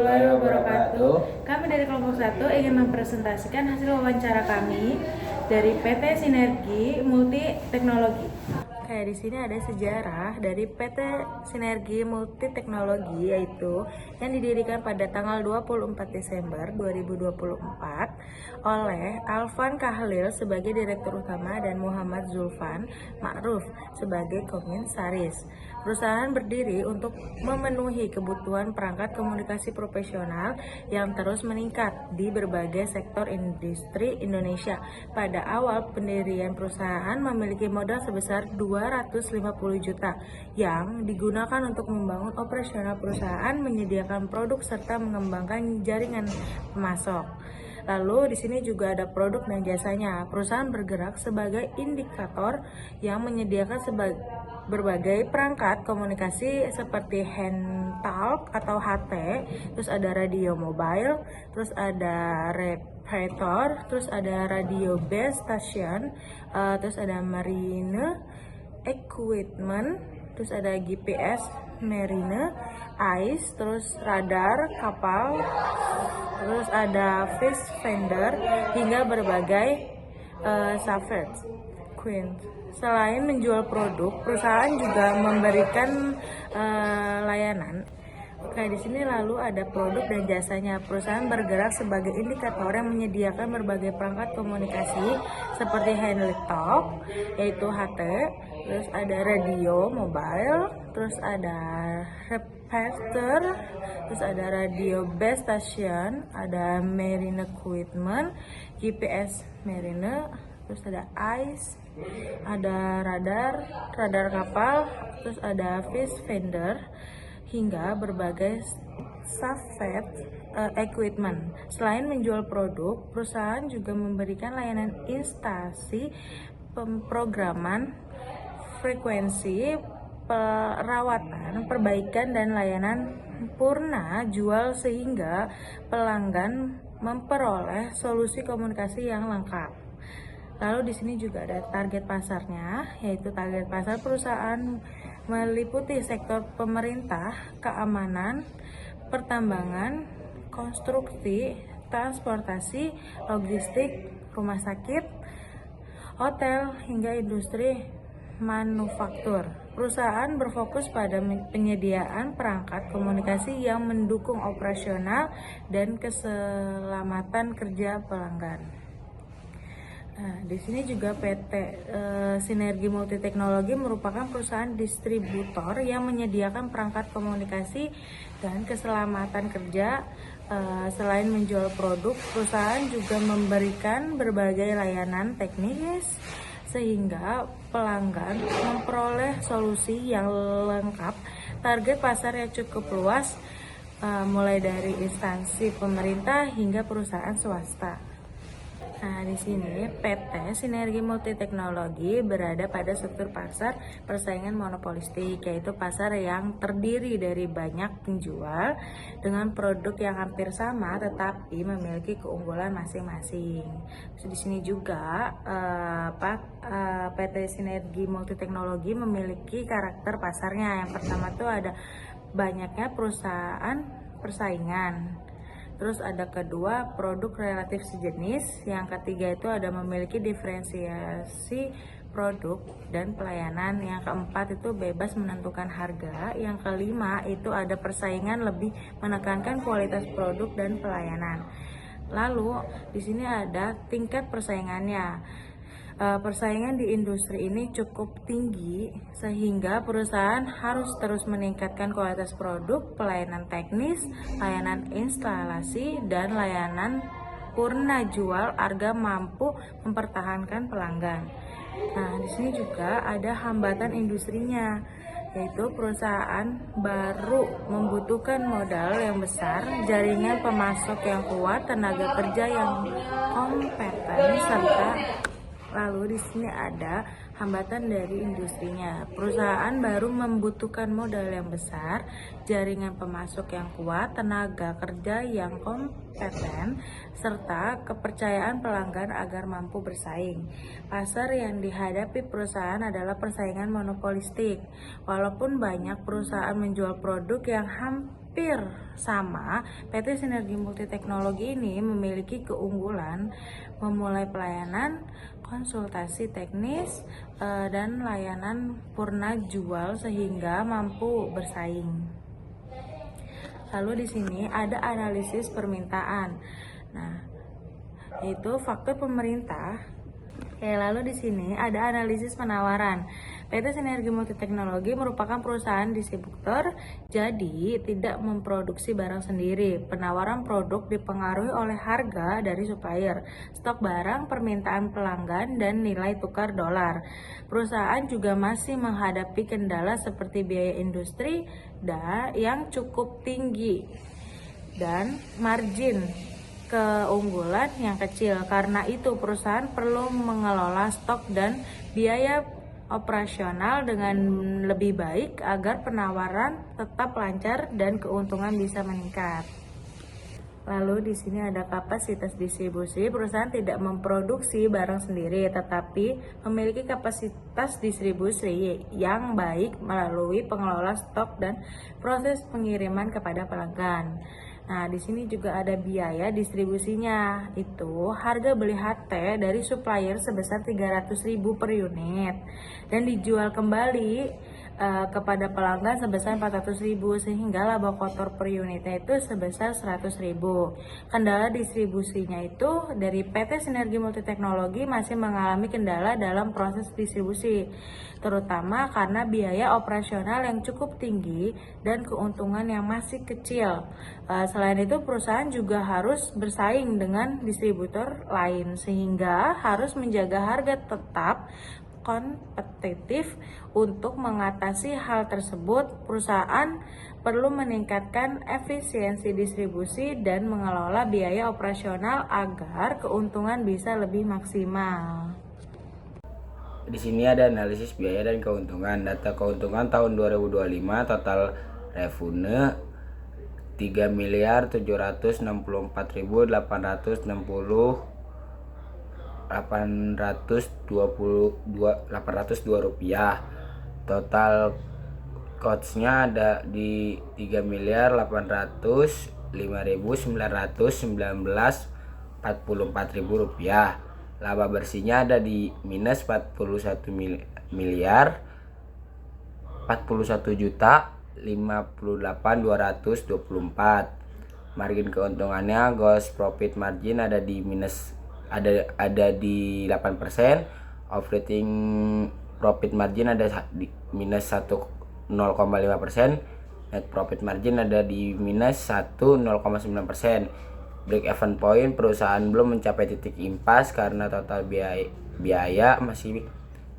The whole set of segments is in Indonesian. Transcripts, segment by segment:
Wabarakatuh. Kami dari kelompok 1 ingin mempresentasikan hasil wawancara kami dari PT Sinergi Multi Teknologi. Kayak di sini ada sejarah dari PT Sinergi Multi Teknologi, yaitu yang didirikan pada tanggal 24 Desember 2024 oleh Alvan Kahlil sebagai Direktur Utama dan Muhammad Zulfan Ma'ruf sebagai Komisaris. Perusahaan berdiri untuk memenuhi kebutuhan perangkat komunikasi profesional yang terus meningkat di berbagai sektor industri Indonesia. Pada awal pendirian perusahaan memiliki modal sebesar 250 juta yang digunakan untuk membangun operasional perusahaan, menyediakan produk serta mengembangkan jaringan pemasok. Lalu di sini juga ada produk dan jasanya. Perusahaan bergerak sebagai indikator yang menyediakan berbagai perangkat komunikasi seperti handtalk atau HT, terus ada radio mobile, terus ada repeater, terus ada radio base station, terus ada marine equipment, terus ada GPS marine, ice, terus radar kapal, terus ada fish vendor hingga berbagai software. Selain menjual produk, perusahaan juga memberikan layanan. Di sini lalu ada produk dan jasanya. Perusahaan bergerak sebagai indikator yang menyediakan berbagai perangkat komunikasi seperti handtalk, yaitu HT, terus ada radio mobile, terus ada repeater, terus ada radio base station, ada marine equipment, GPS marine, terus ada ice, ada radar kapal, terus ada fish vendor hingga berbagai software equipment. Selain menjual produk, perusahaan juga memberikan layanan instasi pemrograman, frekuensi, perawatan, perbaikan, dan layanan purna jual sehingga pelanggan memperoleh solusi komunikasi yang lengkap. Lalu di sini juga ada target pasarnya, yaitu target pasar perusahaan meliputi sektor pemerintah, keamanan, pertambangan, konstruksi, transportasi, logistik, rumah sakit, hotel, hingga industri manufaktur. Perusahaan berfokus pada penyediaan perangkat komunikasi yang mendukung operasional dan keselamatan kerja pelanggan. Nah, di sini juga PT Sinergi Multi Teknologi merupakan perusahaan distributor yang menyediakan perangkat komunikasi dan keselamatan kerja. Selain menjual produk, perusahaan juga memberikan berbagai layanan teknis sehingga pelanggan memperoleh solusi yang lengkap. Target pasar yang cukup luas, mulai dari instansi pemerintah hingga perusahaan swasta. Nah, di sini PT Sinergi Multi Teknologi berada pada struktur pasar persaingan monopolistik, yaitu pasar yang terdiri dari banyak penjual dengan produk yang hampir sama tetapi memiliki keunggulan masing-masing. Di sini juga PT Sinergi Multi Teknologi memiliki karakter pasarnya. Yang pertama tuh ada banyaknya perusahaan persaingan. Terus ada kedua, produk relatif sejenis. Yang ketiga itu ada memiliki diferensiasi produk dan pelayanan. Yang keempat itu bebas menentukan harga. Yang kelima itu ada persaingan lebih menekankan kualitas produk dan pelayanan. Lalu di sini ada tingkat persaingannya. Persaingan di industri ini cukup tinggi sehingga perusahaan harus terus meningkatkan kualitas produk, pelayanan teknis, layanan instalasi, dan layanan purna jual agar mampu mempertahankan pelanggan. Nah, di sini juga ada hambatan industrinya, yaitu perusahaan baru membutuhkan modal yang besar, jaringan pemasok yang kuat, tenaga kerja yang kompeten, serta lalu di sini ada hambatan dari industrinya. Perusahaan baru membutuhkan modal yang besar, jaringan pemasok yang kuat, tenaga kerja yang kompeten, serta kepercayaan pelanggan agar mampu bersaing. Pasar yang dihadapi perusahaan adalah persaingan monopolistik. Walaupun banyak perusahaan menjual produk yang hampir hampir sama, PT Sinergi Multi Teknologi ini memiliki keunggulan memulai pelayanan konsultasi teknis dan layanan purna jual sehingga mampu bersaing. Lalu di sini ada analisis permintaan. Nah, itu faktor pemerintah. Lalu di sini ada analisis penawaran. PT Sinergi Multi Teknologi merupakan perusahaan distributor, jadi tidak memproduksi barang sendiri. Penawaran produk dipengaruhi oleh harga dari supplier, stok barang, permintaan pelanggan, dan nilai tukar dolar. Perusahaan juga masih menghadapi kendala seperti biaya industri yang cukup tinggi dan margin keunggulan yang kecil. Karena itu perusahaan perlu mengelola stok dan biaya operasional dengan lebih baik agar penawaran tetap lancar dan keuntungan bisa meningkat. Lalu di sini ada kapasitas distribusi. Perusahaan tidak memproduksi barang sendiri, tetapi memiliki kapasitas distribusi yang baik melalui pengelola stok dan proses pengiriman kepada pelanggan. Nah, di sini juga ada biaya distribusinya. Itu harga beli HT dari supplier sebesar 300.000 per unit dan dijual kembali kepada pelanggan sebesar 400.000 sehingga laba kotor per unitnya itu sebesar 100.000. Kendala distribusinya itu dari PT Sinergi Multi Teknologi masih mengalami kendala dalam proses distribusi, terutama karena biaya operasional yang cukup tinggi dan keuntungan yang masih kecil. Selain itu perusahaan juga harus bersaing dengan distributor lain sehingga harus menjaga harga tetap kompetitif. Untuk mengatasi hal tersebut, perusahaan perlu meningkatkan efisiensi distribusi dan mengelola biaya operasional agar keuntungan bisa lebih maksimal. Di sini ada analisis biaya dan keuntungan. Data keuntungan tahun 2025 total revenue 3.764.802 rupiah. Total cost-nya ada di 3.805.919.44 rupiah. Laba bersihnya ada di minus 41 miliar 41 juta 58.224. Margin keuntungannya gross profit margin ada di minus ada di 8%. Operating profit margin ada di minus 0,5%. Net profit margin ada di minus 0,9%. Break even point, perusahaan belum mencapai titik impas karena total biaya masih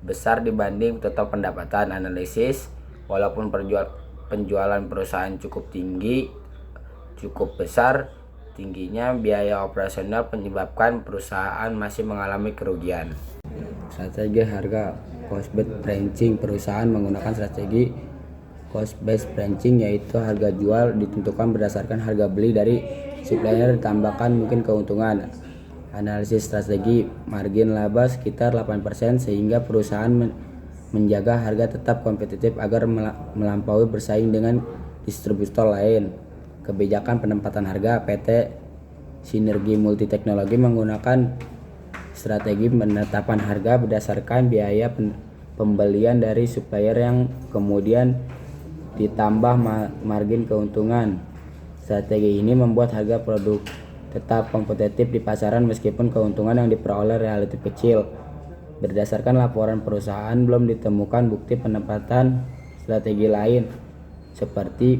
besar dibanding total pendapatan. Analisis, walaupun penjualan perusahaan cukup besar, tingginya biaya operasional menyebabkan perusahaan masih mengalami kerugian. Strategi harga cost based pricing. Perusahaan menggunakan strategi cost based pricing, yaitu harga jual ditentukan berdasarkan harga beli dari supplier ditambahkan mungkin keuntungan. Analisis strategi margin laba sekitar 8% sehingga perusahaan menjaga harga tetap kompetitif agar melampaui bersaing dengan distributor lain. Kebijakan penempatan harga. PT Sinergi Multi Teknologi menggunakan strategi penetapan harga berdasarkan biaya pembelian dari supplier yang kemudian ditambah margin keuntungan. Strategi ini membuat harga produk tetap kompetitif di pasaran meskipun keuntungan yang diperoleh relatif kecil. Berdasarkan laporan perusahaan, belum ditemukan bukti penempatan strategi lain seperti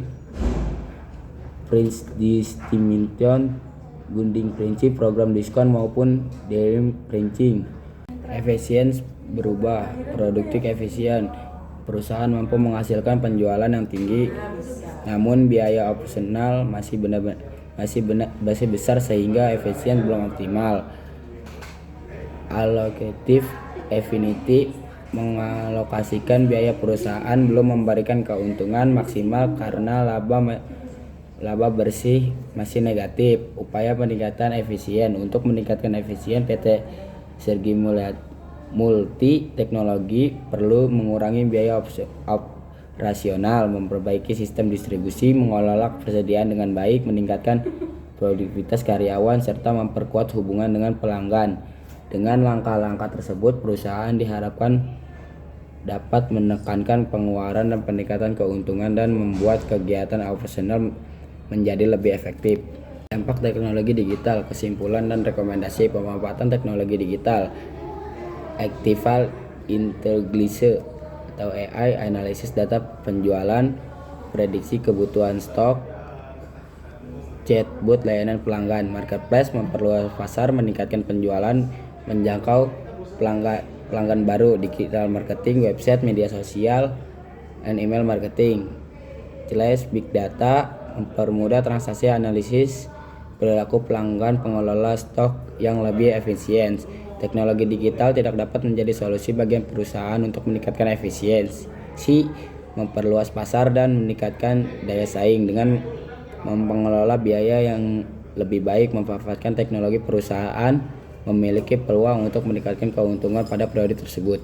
price distribution, gunting prinsip, program diskon maupun daily pricing. Efisiensi berubah, produktif efisien. Perusahaan mampu menghasilkan penjualan yang tinggi, namun biaya operasional masih besar sehingga efisien belum optimal. Allocative efficiency, mengalokasikan biaya perusahaan belum memberikan keuntungan maksimal karena laba bersih masih negatif. Upaya peningkatan efisien. Untuk meningkatkan efisien, PT Sinergi Multi Teknologi perlu mengurangi biaya rasional, memperbaiki sistem distribusi, mengelola persediaan dengan baik, meningkatkan produktivitas karyawan, serta memperkuat hubungan dengan pelanggan. Dengan langkah-langkah tersebut, perusahaan diharapkan dapat menekankan pengeluaran dan peningkatan keuntungan dan membuat kegiatan operasional menjadi lebih efektif. Dampak teknologi digital, kesimpulan dan rekomendasi pemanfaatan teknologi digital. Artificial Intelligence atau AI, analisis data penjualan, prediksi kebutuhan stok, chatbot layanan pelanggan, marketplace memperluas pasar, meningkatkan penjualan, menjangkau pelanggan baru, digital marketing, website, media sosial, dan email marketing. Big data mempermudah transaksi, analisis perilaku pelanggan, pengelola stok yang lebih efisien. Teknologi digital tidak dapat menjadi solusi bagi perusahaan untuk meningkatkan efisiensi, memperluas pasar, dan meningkatkan daya saing. Dengan mengelola biaya yang lebih baik, memanfaatkan teknologi, perusahaan memiliki peluang untuk meningkatkan keuntungan pada periode tersebut.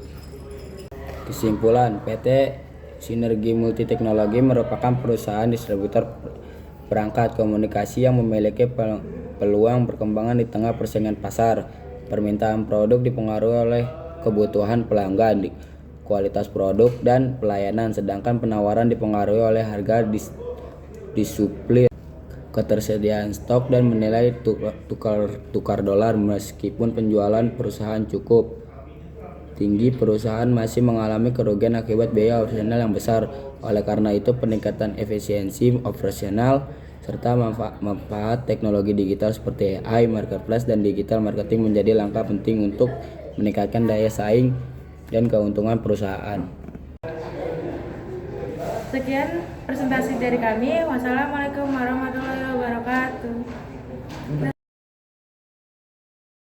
Kesimpulan, PT Sinergi Multi Teknologi merupakan perusahaan distributor perangkat komunikasi yang memiliki peluang perkembangan di tengah persaingan pasar. Permintaan produk dipengaruhi oleh kebutuhan pelanggan, kualitas produk, dan pelayanan, sedangkan penawaran dipengaruhi oleh harga disuplai, ketersediaan stok, dan menilai tukar dolar. Meskipun penjualan perusahaan cukup tinggi, perusahaan masih mengalami kerugian akibat biaya operasional yang besar. Oleh karena itu, peningkatan efisiensi operasional serta manfaat teknologi digital seperti AI, marketplace, dan digital marketing menjadi langkah penting untuk meningkatkan daya saing dan keuntungan perusahaan. Sekian presentasi dari kami. Wassalamualaikum warahmatullahi wabarakatuh.